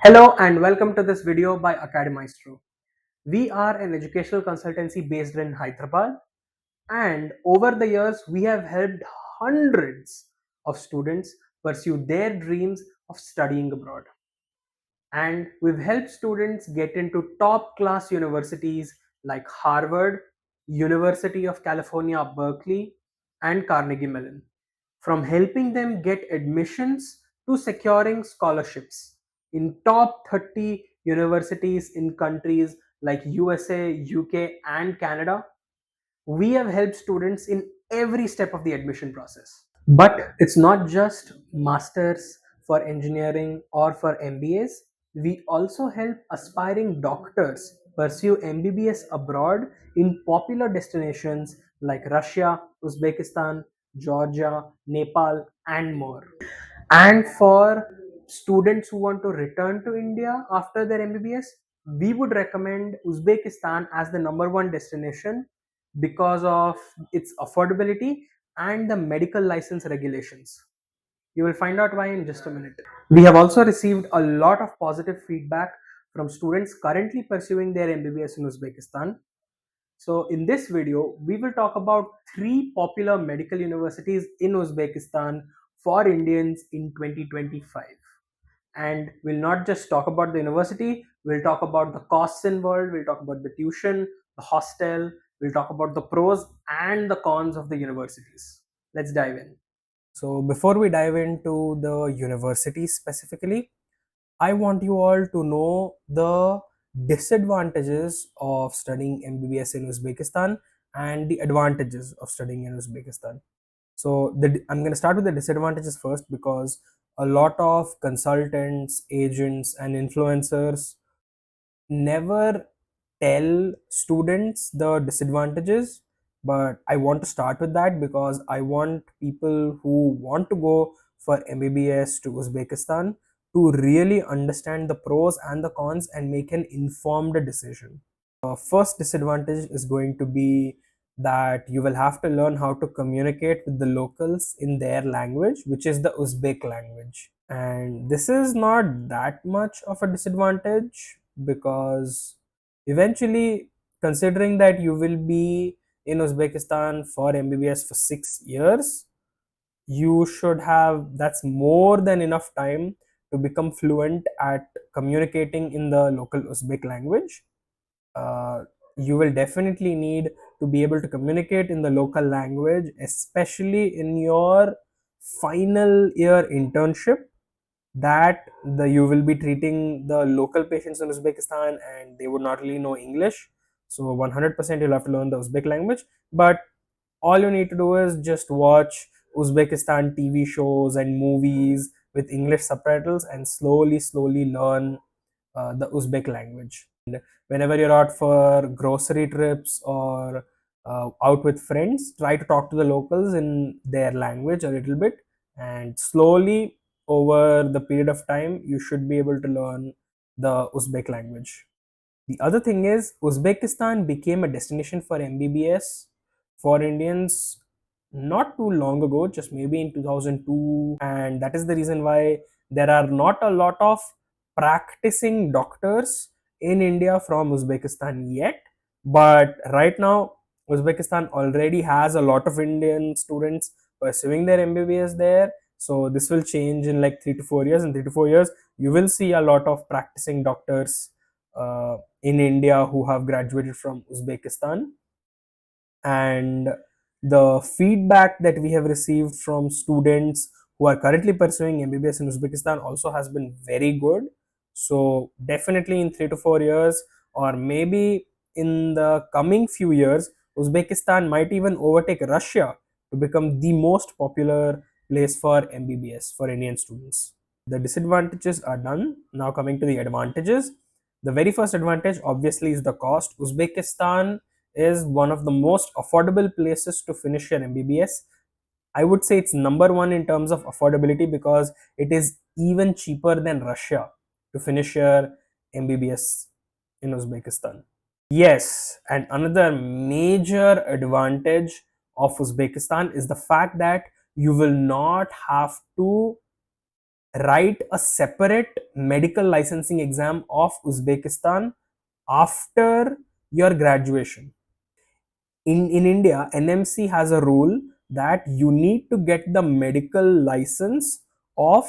Hello and welcome to this video by Academaestro. We are an educational consultancy based in Hyderabad, and over the years we have helped hundreds of students pursue their dreams of studying abroad. And we've helped students get into top class universities like Harvard, University of California, Berkeley, and Carnegie Mellon. From helping them get admissions to securing scholarships in top 30 universities in countries like USA, UK, and Canada, we have helped students in every step of the admission process. But it's not just masters for engineering or for MBAs. We also help aspiring doctors pursue MBBS abroad in popular destinations like Russia, Uzbekistan, Georgia, Nepal, and more. And for students who want to return to India after their MBBS, we would recommend Uzbekistan as the number one destination because of its affordability and the medical license regulations. You will find out why in just a minute. We have also received a lot of positive feedback from students currently pursuing their MBBS in Uzbekistan. So in this video, we will talk about three popular medical universities in Uzbekistan for Indians in 2025. And we'll not just talk about the university, we'll talk about the costs involved, we'll talk about the tuition, the hostel, we'll talk about the pros and the cons of the universities. Let's dive in. So before we dive into the university specifically, I want you all to know the disadvantages of studying MBBS in Uzbekistan and the advantages of studying in Uzbekistan. So I'm going to start with the disadvantages first because a lot of consultants, agents, and influencers never tell students the disadvantages. But I want to start with that because I want people who want to go for MBBS to Uzbekistan to really understand the pros and the cons and make an informed decision. First disadvantage is going to be that you will have to learn how to communicate with the locals in their language, which is the Uzbek language. And this is not that much of a disadvantage because eventually, considering that you will be in Uzbekistan for MBBS for 6 years, you should have that's more than enough time to become fluent at communicating in the local Uzbek language. You will definitely need to be able to communicate in the local language, especially in your final year internship, that you will be treating the local patients in Uzbekistan and they would not really know English. So 100% you'll have to learn the Uzbek language. But all you need to do is just watch Uzbekistan TV shows and movies with English subtitles and slowly learn the Uzbek language. And whenever you're out for grocery trips or out with friends, try to talk to the locals in their language a little bit, and slowly over the period of time, you should be able to learn the Uzbek language. The other thing is, Uzbekistan became a destination for MBBS for Indians not too long ago, just maybe in 2002, and that is the reason why there are not a lot of practicing doctors in India from Uzbekistan yet. But right now, Uzbekistan already has a lot of Indian students pursuing their MBBS there. So this will change in like 3 to 4 years. In 3 to 4 years, you will see a lot of practicing doctors in India who have graduated from Uzbekistan. And the feedback that we have received from students who are currently pursuing MBBS in Uzbekistan also has been very good. So definitely in 3 to 4 years, or maybe in the coming few years, Uzbekistan might even overtake Russia to become the most popular place for MBBS for Indian students. The disadvantages are done. Now coming to the advantages. The very first advantage obviously is the cost. Uzbekistan is one of the most affordable places to finish your MBBS. I would say it's number one in terms of affordability because it is even cheaper than Russia to finish your MBBS in Uzbekistan. Yes, and another major advantage of Uzbekistan is the fact that you will not have to write a separate medical licensing exam of Uzbekistan after your graduation. In India, NMC has a rule that you need to get the medical license of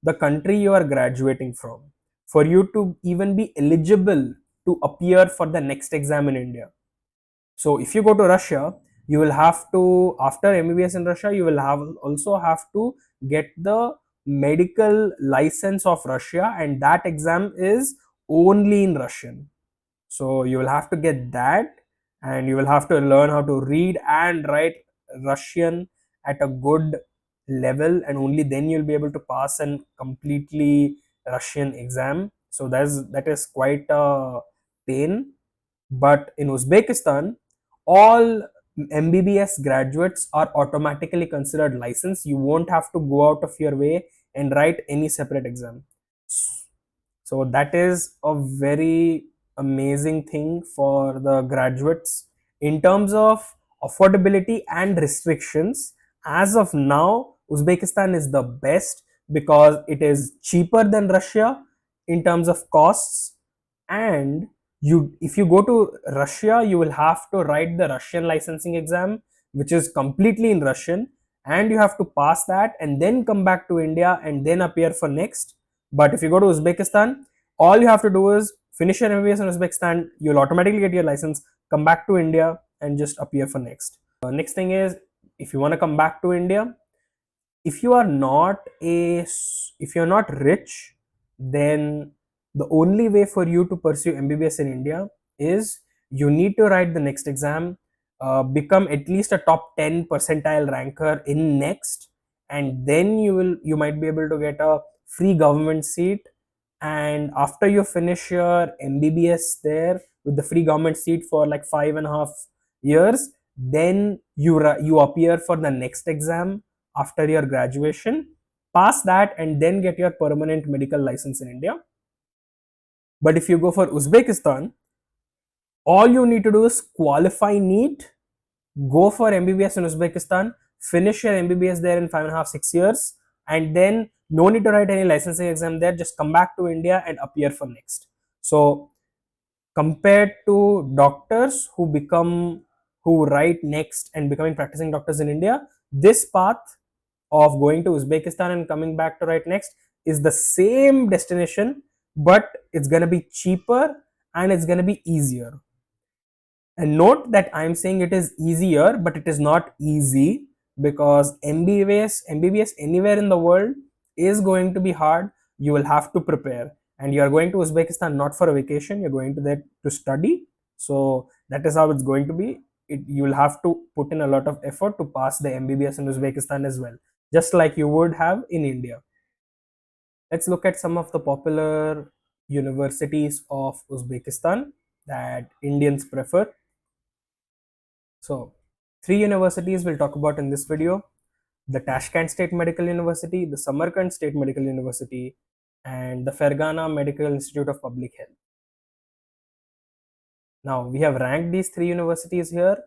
the country you are graduating from for you to even be eligible to appear for the next exam in India. So if you go to Russia, you will have to, after MBBS in Russia, you will have also have to get the medical license of Russia, and that exam is only in Russian. So you will have to get that, and you will have to learn how to read and write Russian at a good level, and only then you'll be able to pass an completely Russian exam. So that is quite a pain. But in Uzbekistan, all MBBS graduates are automatically considered licensed. You won't have to go out of your way and write any separate exam. So that is a very amazing thing for the graduates. In terms of affordability and restrictions, as of now, Uzbekistan is the best because it is cheaper than Russia in terms of costs. And if you go to Russia, you will have to write the Russian licensing exam, which is completely in Russian, and you have to pass that and then come back to India and then appear for next. But if you go to Uzbekistan, all you have to do is finish your MBBS in Uzbekistan, you'll automatically get your license, come back to India and just appear for next. Next thing is, if you want to come back to India, if you are not if you're not rich, then the only way for you to pursue MBBS in India is you need to write the next exam, become at least a top 10 percentile ranker in next, and then you might be able to get a free government seat. And after you finish your MBBS there with the free government seat for like 5.5 years, then you appear for the next exam after your graduation, pass that, and then get your permanent medical license in India. But if you go for Uzbekistan, all you need to do is qualify NEET, go for MBBS in Uzbekistan, finish your MBBS there in 5.5 6 years, and then no need to write any licensing exam there, just come back to India and appear for next. So compared to doctors who write next and becoming practicing doctors in India, this path of going to Uzbekistan and coming back to write next is the same destination, but it's going to be cheaper and it's going to be easier. And note that I'm saying it is easier, but it is not easy, because MBBS anywhere in the world is going to be hard. You will have to prepare, and you are going to Uzbekistan not for a vacation. You're going to there to study. So that is how it's going to be. You will have to put in a lot of effort to pass the MBBS in Uzbekistan as well, just like you would have in India. Let's look at some of the popular universities of Uzbekistan that Indians prefer. So, three universities we'll talk about in this video: the Tashkent State Medical University, the Samarkand State Medical University, and the Fergana Medical Institute of Public Health. Now, we have ranked these three universities here,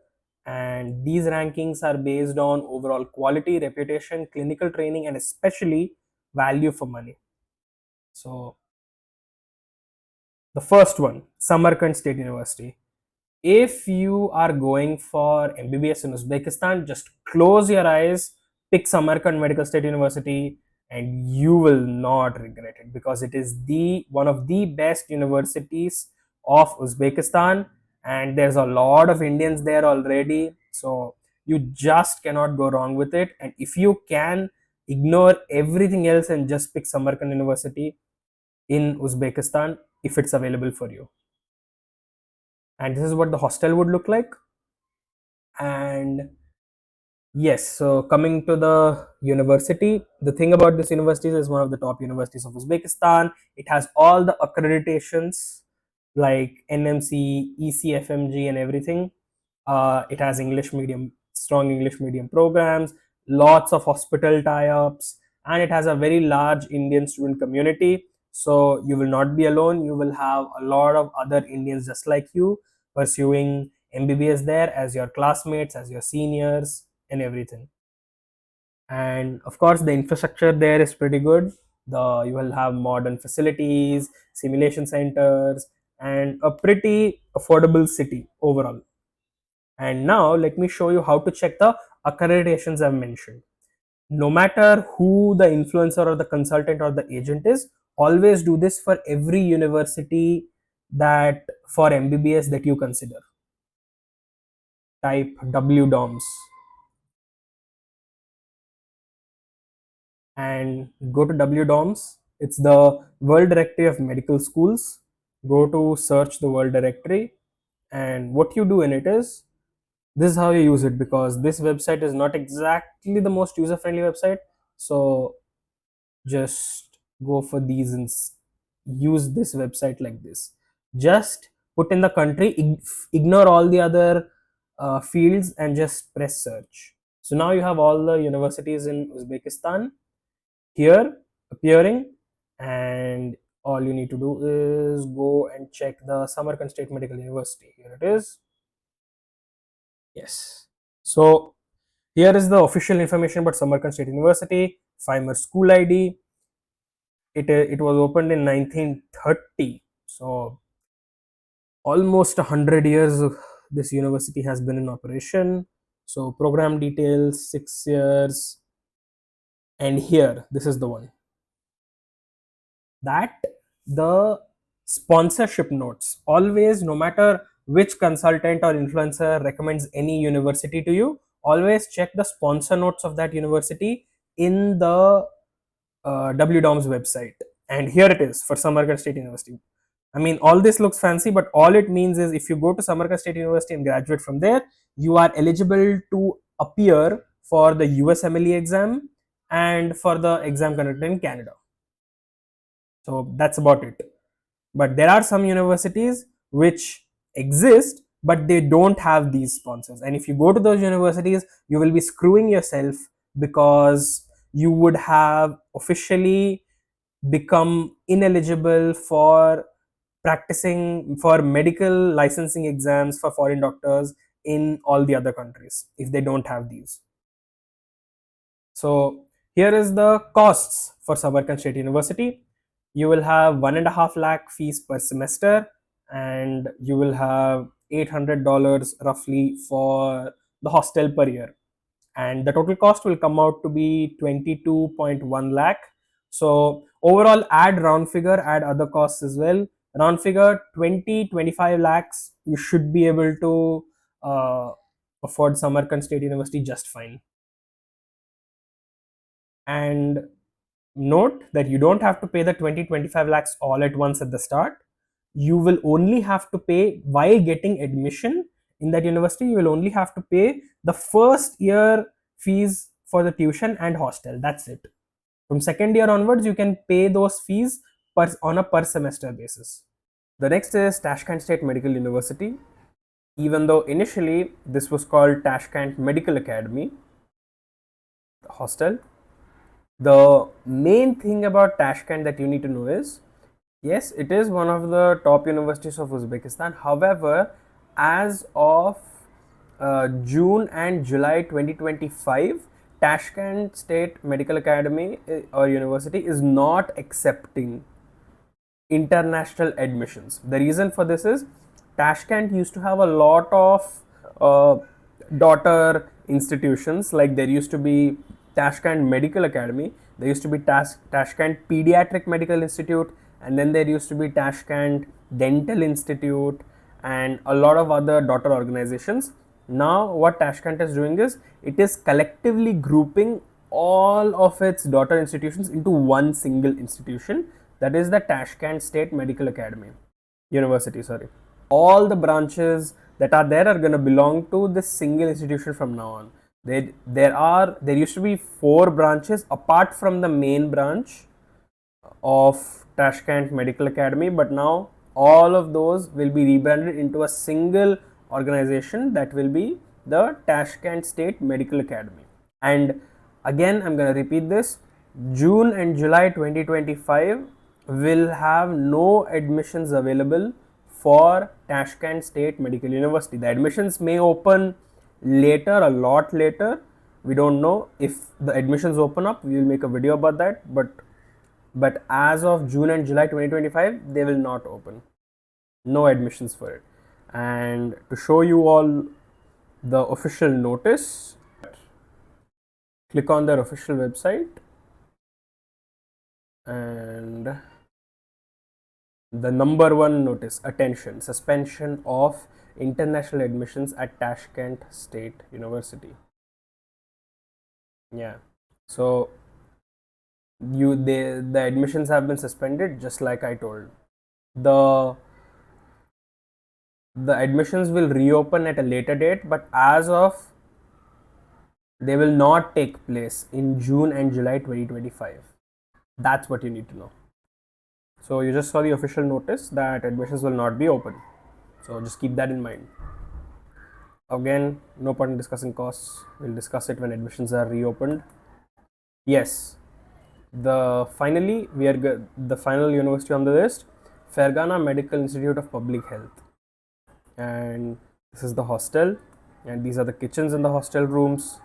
and these rankings are based on overall quality, reputation, clinical training, and especially value for money. So, the first one, Samarkand State University. If you are going for MBBS in Uzbekistan, just close your eyes, pick Samarkand Medical State University, and you will not regret it, because it is the one of the best universities of Uzbekistan, and there's a lot of Indians there already. So you just cannot go wrong with it. And if you can ignore everything else and just pick Samarkand University in Uzbekistan, if it's available for you. And this is what the hostel would look like. And yes, so coming to the university, the thing about this university is one of the top universities of Uzbekistan. It has all the accreditations like NMC, ECFMG, and everything. It has English medium, strong English medium programs, lots of hospital tie-ups, and it has a very large Indian student community. So you will not be alone. You will have a lot of other Indians just like you pursuing MBBS there as your classmates, as your seniors, and everything. And of course, the infrastructure there is pretty good. You will have modern facilities, simulation centers, and a pretty affordable city overall. And now let me show you how to check the accreditations I've mentioned. No matter who the influencer or the consultant or the agent is, always do this for every university that for MBBS that you consider. Type WDOMS and go to WDOMS. It's the World Directory of Medical Schools. Go to search the World Directory, and what you do in it is, this is how you use it, because this website is not exactly the most user friendly website. So just go for these and use this website like this. Just put in the country, ignore all the other fields, and just press search. So now you have all the universities in Uzbekistan here appearing, and all you need to do is go and check the Samarkand State Medical University. Here it is. Yes. So here is the official information about Samarkand State University. Find school ID. It was opened in 1930. So almost 100 years this university has been in operation. So program details, 6 years, and here this is the one, that the sponsorship notes, always, no matter which consultant or influencer recommends any university to you, always check the sponsor notes of that university in the WDOM's website. And here it is for Samarkand State University. I mean, all this looks fancy, but all it means is if you go to Samarkand State University and graduate from there, you are eligible to appear for the USMLE exam and for the exam conducted in Canada. So that's about it. But there are some universities which exist, but they don't have these sponsors. And if you go to those universities, you will be screwing yourself, because you would have officially become ineligible for practicing for medical licensing exams for foreign doctors in all the other countries if they don't have these. So here is the costs for Samarkand State University. You will have 1.5 lakh fees per semester, and you will have $800 roughly for the hostel per year, and the total cost will come out to be 22.1 lakh. So overall, add round figure, add other costs as well, round figure 20-25 lakhs, you should be able to afford Samarkand State University just fine. And note that you don't have to pay the 20-25 lakhs all at once at the start. You will only have to pay while getting admission in that university. You will only have to pay the first year fees for the tuition and hostel. That's it. From second year onwards, you can pay those fees on a per semester basis. The next is Tashkent State Medical University. Even though initially this was called Tashkent Medical Academy hostel, the main thing about Tashkent that you need to know is, yes, it is one of the top universities of Uzbekistan. However, as of June and July 2025, Tashkent State Medical Academy or University is not accepting international admissions. The reason for this is Tashkent used to have a lot of daughter institutions. Like there used to be Tashkent Medical Academy, there used to be Tashkent Pediatric Medical Institute, and then there used to be Tashkent Dental Institute and a lot of other daughter organizations. Now what Tashkent is doing is, it is collectively grouping all of its daughter institutions into one single institution, that is the Tashkent State Medical Academy University. Sorry, all the branches that are there are going to belong to this single institution from now on. There used to be 4 branches apart from the main branch of Tashkent Medical Academy, but now all of those will be rebranded into a single organization, that will be the Tashkent State Medical Academy. And again, I'm going to repeat this, June and July 2025 will have no admissions available for Tashkent State Medical University. The admissions may open later, a lot later. We don't know if the admissions open up. We will make a video about that, but but as of June and July 2025 they will not open, no admissions for it. And to show you all the official notice, click on their official website, and the number one notice, attention, suspension of international admissions at Tashkent State University. Yeah, so the admissions have been suspended, just like I told. The admissions will reopen at a later date, but as of, they will not take place in June and July 2025. That's what you need to know. So you just saw the official notice that admissions will not be open. So just keep that in mind. Again, no point in discussing costs. We'll discuss it when admissions are reopened. Yes, the final university on the list, Fergana Medical Institute of Public Health. And this is the hostel, and these are the kitchens in the hostel rooms.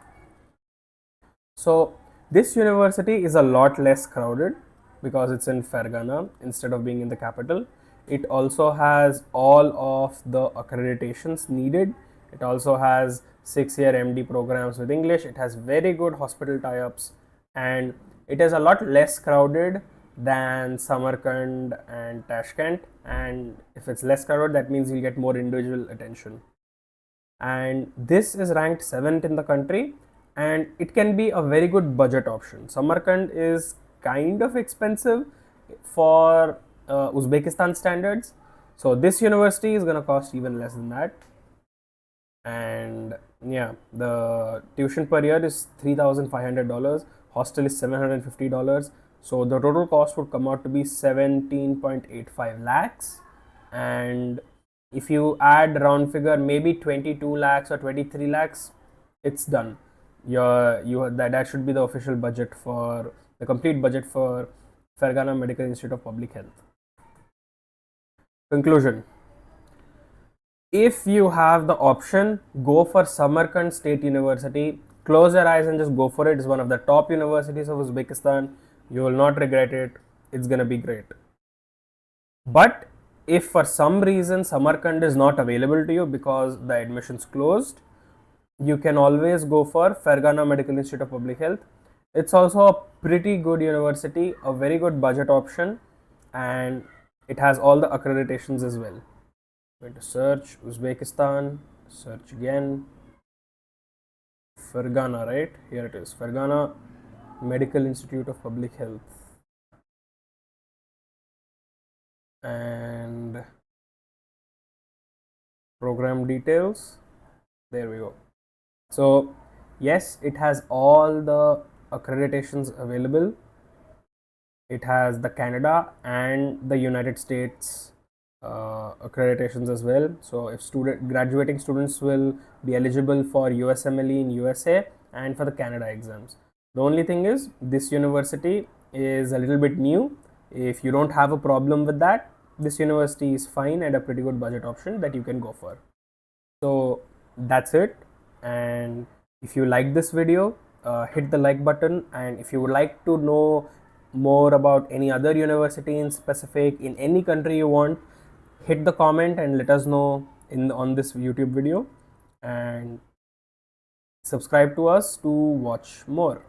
So this university is a lot less crowded because it's in Fergana instead of being in the capital. It also has all of the accreditations needed. It also has 6-year MD programs with English. It has very good hospital tie-ups, and it is a lot less crowded than Samarkand and Tashkent. And if it's less crowded, that means you'll get more individual attention. And this is ranked 7th in the country, and it can be a very good budget option. Samarkand is kind of expensive for Uzbekistan standards, so this university is going to cost even less than that. And yeah, the tuition per year is $3,500, hostel is $750, so the total cost would come out to be 17.85 lakhs. And if you add round figure, maybe 22 lakhs or 23 lakhs, it's done. That should be the official budget, for the complete budget for Fergana Medical Institute of Public Health. Conclusion: if you have the option, go for Samarkand State University. Close your eyes and just go for it. It's one of the top universities of Uzbekistan. You will not regret it. It's gonna be great. But if for some reason Samarkand is not available to you because the admissions closed, you can always go for Fergana Medical Institute of Public Health. It's also a pretty good university, a very good budget option, and it has all the accreditations as well. I'm going to search Uzbekistan, search again, Fergana, right? Here it is, Fergana Medical Institute of Public Health. And program details, there we go. So yes, it has all the accreditations available. It has the Canada and the United States accreditations as well. So if graduating students will be eligible for USMLE in USA and for the Canada exams. The only thing is, this university is a little bit new. If you don't have a problem with that, this university is fine and a pretty good budget option that you can go for. So that's it. And if you like this video, hit the like button. And if you would like to know more about any other university in specific in any country you want, hit the comment and let us know on this YouTube video, and subscribe to us to watch more.